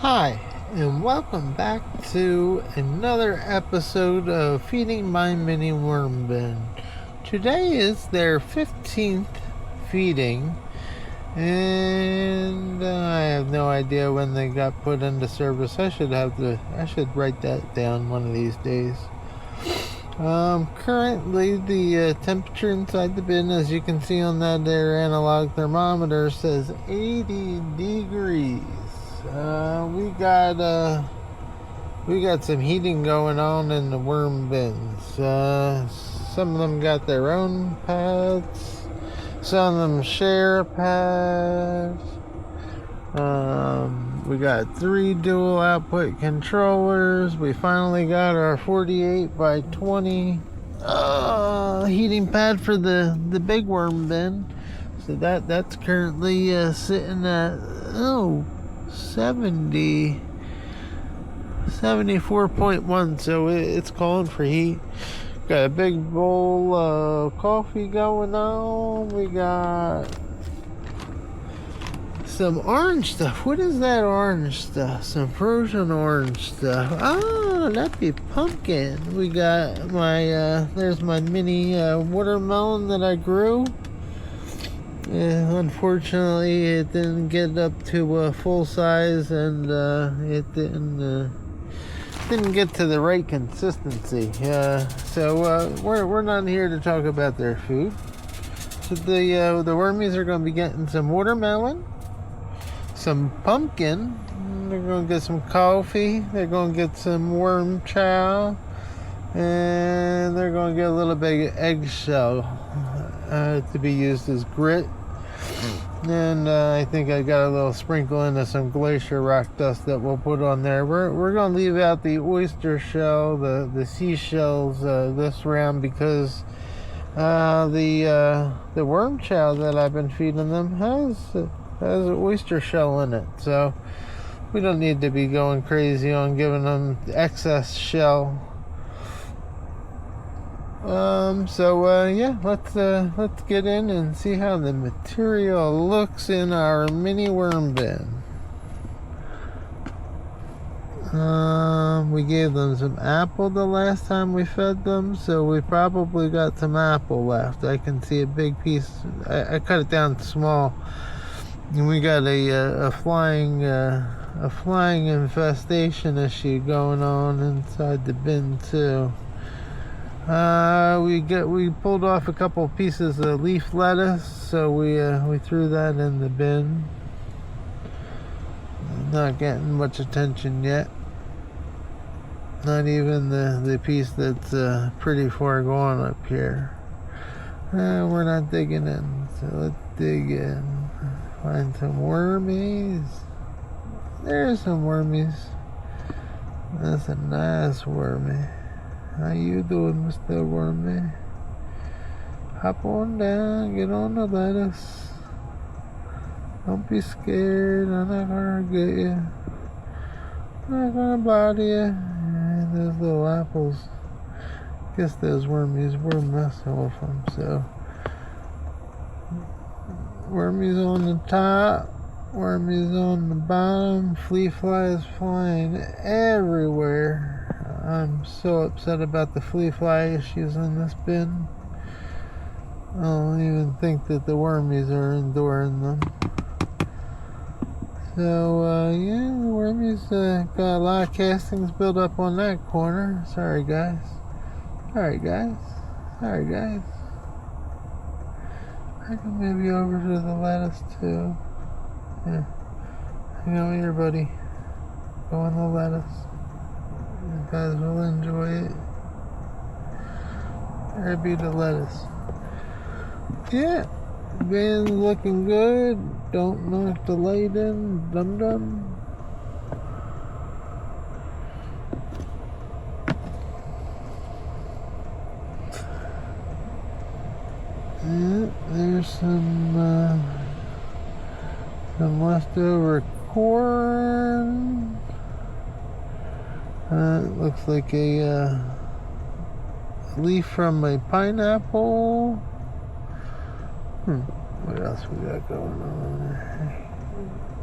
Hi, and welcome back to another episode of Feeding My Mini Worm Bin. Today is their 15th feeding, and I have no idea when they got put into service. I should write that down one of these days. Currently the temperature inside the bin, as you can see on that there analog thermometer, says 80 degrees. We got some heating going on in the worm bins. Some of them got their own pads. Some of them share pads. We got 3 dual output controllers. We finally got our 48 by 20 heating pad for the big worm bin. So that's currently sitting at 74.1, so it's calling for heat. Got a big bowl of coffee going on. We got some orange stuff. What is that orange stuff? Some frozen orange stuff. Oh, that'd be pumpkin. We got there's my mini watermelon that I grew. Unfortunately, it didn't get up to full size, and it didn't get to the right consistency. So we're not here to talk about their food. So the wormies are going to be getting some watermelon, some pumpkin. They're going to get some coffee. They're going to get some worm chow, and they're going to get a little bit of eggshell to be used as grit. And I think I got a little sprinkle into some glacier rock dust that we'll put on there. We're going to leave out the oyster shell, the seashells this round, because the worm chow that I've been feeding them has an oyster shell in it. So we don't need to be going crazy on giving them excess shell. Yeah, let's get in and see how the material looks in our mini worm bin. We gave them some apple the last time we fed them, so we probably got some apple left. I can see a big piece. I cut it down small, and we got a flying infestation issue going on inside the bin too. We pulled off a couple pieces of leaf lettuce, so we threw that in the bin. Not getting much attention yet. Not even the piece that's pretty far gone up here. We're not digging in, so let's dig in. Find some wormies. There's some wormies. That's a nice wormy. How you doing, Mr. Wormy? Hop on down, get on the lettuce. Don't be scared, I'm not gonna get you. I'm not gonna bother you. And those little apples. Guess those wormies were messing with them, so. Wormies on the top, wormies on the bottom, flea flies flying everywhere. I'm so upset about the flea fly issues in this bin. I don't even think that the wormies are enduring them. So, yeah, the wormies got a lot of castings built up on that corner. Sorry, guys. Sorry, guys. Sorry, guys. I can move you over to the lettuce, too. Yeah. Hang on here, buddy. Go on the lettuce. You guys will enjoy it. There be the lettuce. Yeah, bin's looking good. Don't knock the light in, dum dum. Yeah, there's some leftover corn. It looks like a leaf from a pineapple. What else we got going on there?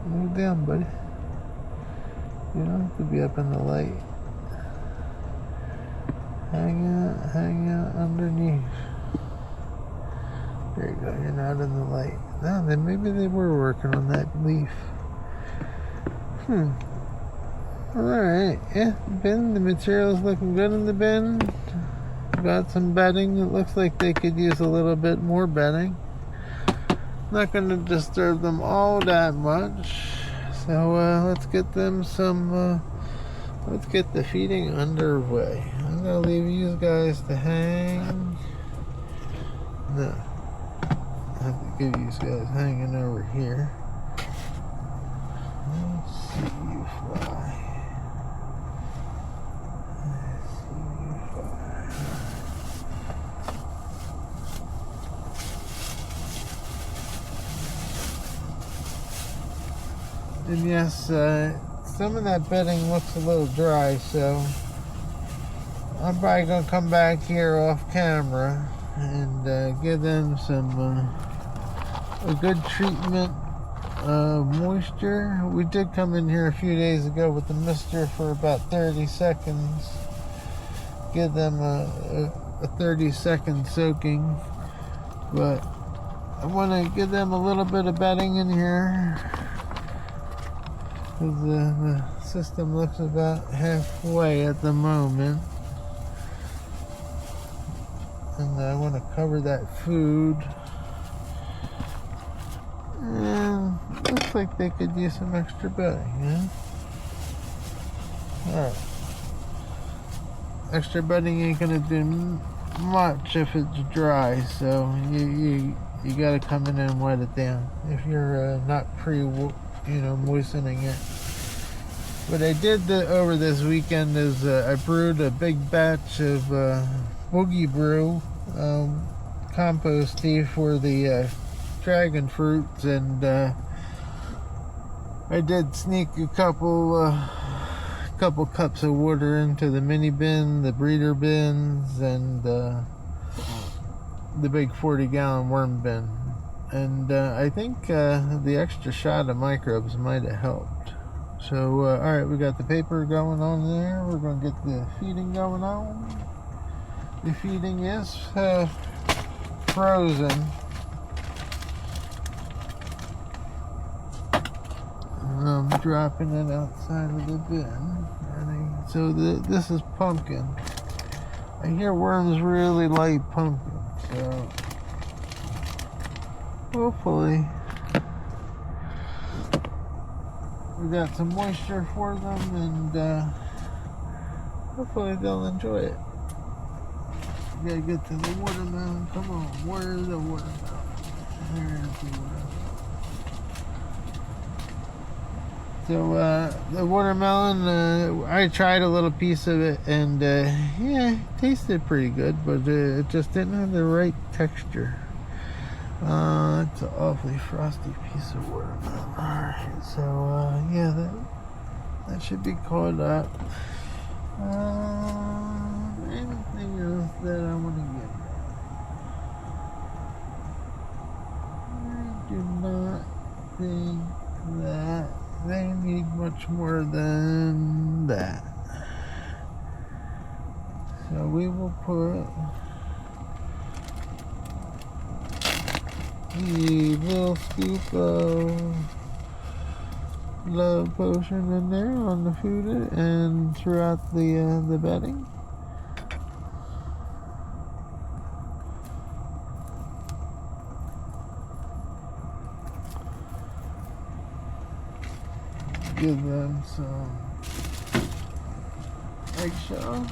Move down, buddy. You don't have to be up in the light. Hang out underneath. There you go, you're not in the light. No, then maybe they were working on that leaf. Alright, yeah, bin, the material's looking good in the bin. Got some bedding. It looks like they could use a little bit more bedding. Not going to disturb them all that much. So let's get them some, let's get the feeding underway. I'm going to leave you guys to hang. No. I have to give you guys hanging over here. Let's see you fly. And yes, some of that bedding looks a little dry, so I'm probably going to come back here off camera and give them some a good treatment of moisture. We did come in here a few days ago with the mister for about 30 seconds. Give them a 30-second soaking, but I want to give them a little bit of bedding in here. The system looks about halfway at the moment, and I want to cover that food. And looks like they could use some extra bedding, yeah? Alright. Extra bedding ain't gonna do much if it's dry, so you gotta come in and wet it down if you're not moistening it. What I did over this weekend is I brewed a big batch of boogie brew compost tea for the dragon fruits, and I did sneak a couple cups of water into the mini bin, the breeder bins, and the big 40-gallon worm bin. And I think the extra shot of microbes might have helped. So, alright, we got the paper going on there. We're going to get the feeding going on. The feeding is frozen. And I'm dropping it outside of the bin. So this is pumpkin. I hear worms really like pumpkin, so hopefully we got some moisture for them, and hopefully they'll enjoy it. We gotta get to the watermelon. Come on, where's the watermelon? There's the watermelon. So the watermelon, I tried a little piece of it, and yeah, it tasted pretty good, but it just didn't have the right texture. It's an awfully frosty piece of watermelon. Alright, so yeah, that should be caught up. Anything else that I want to get? I do not think that they need much more than that. So we will put the little scoop of love potion in there on the food and throughout the bedding. Give them some eggshells.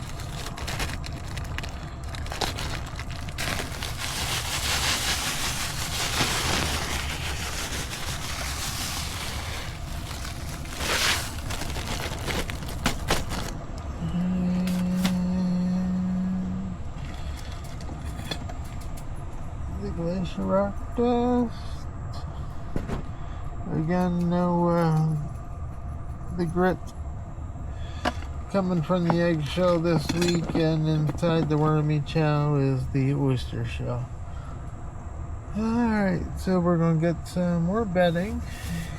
The glacier rock dust. Again, no the grit coming from the eggshell this week, and inside the wormy chow is the oyster shell. Alright, so we're going to get some more bedding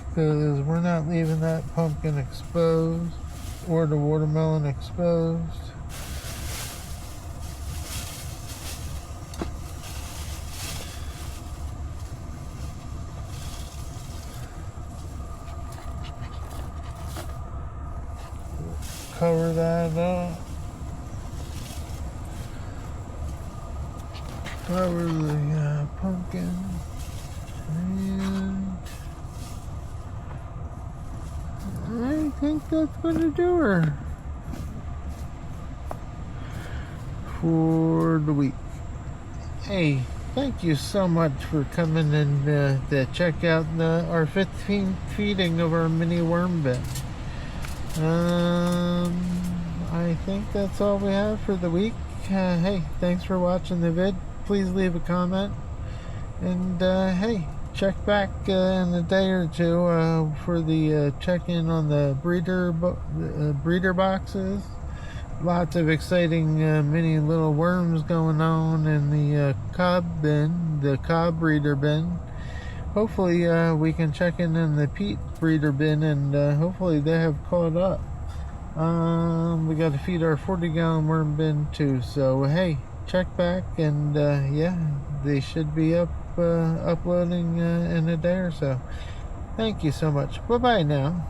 because we're not leaving that pumpkin exposed. or the watermelon exposed. Cover that up. Cover the pumpkin. And I think that's going to do her for the week. Hey, thank you so much for coming and to check out our 15th feeding of our mini worm bin. I think that's all we have for the week. Hey, thanks for watching the vid. Please leave a comment. And hey, check back in a day or two for the check-in on the breeder boxes. Lots of exciting mini little worms going on in the cob bin, the cob breeder bin. Hopefully we can check in the peat breeder bin, and hopefully they have caught up. We got to feed our 40-gallon worm bin too. So hey, check back, and yeah, they should be uploading in a day or so. Thank you so much. Bye bye now.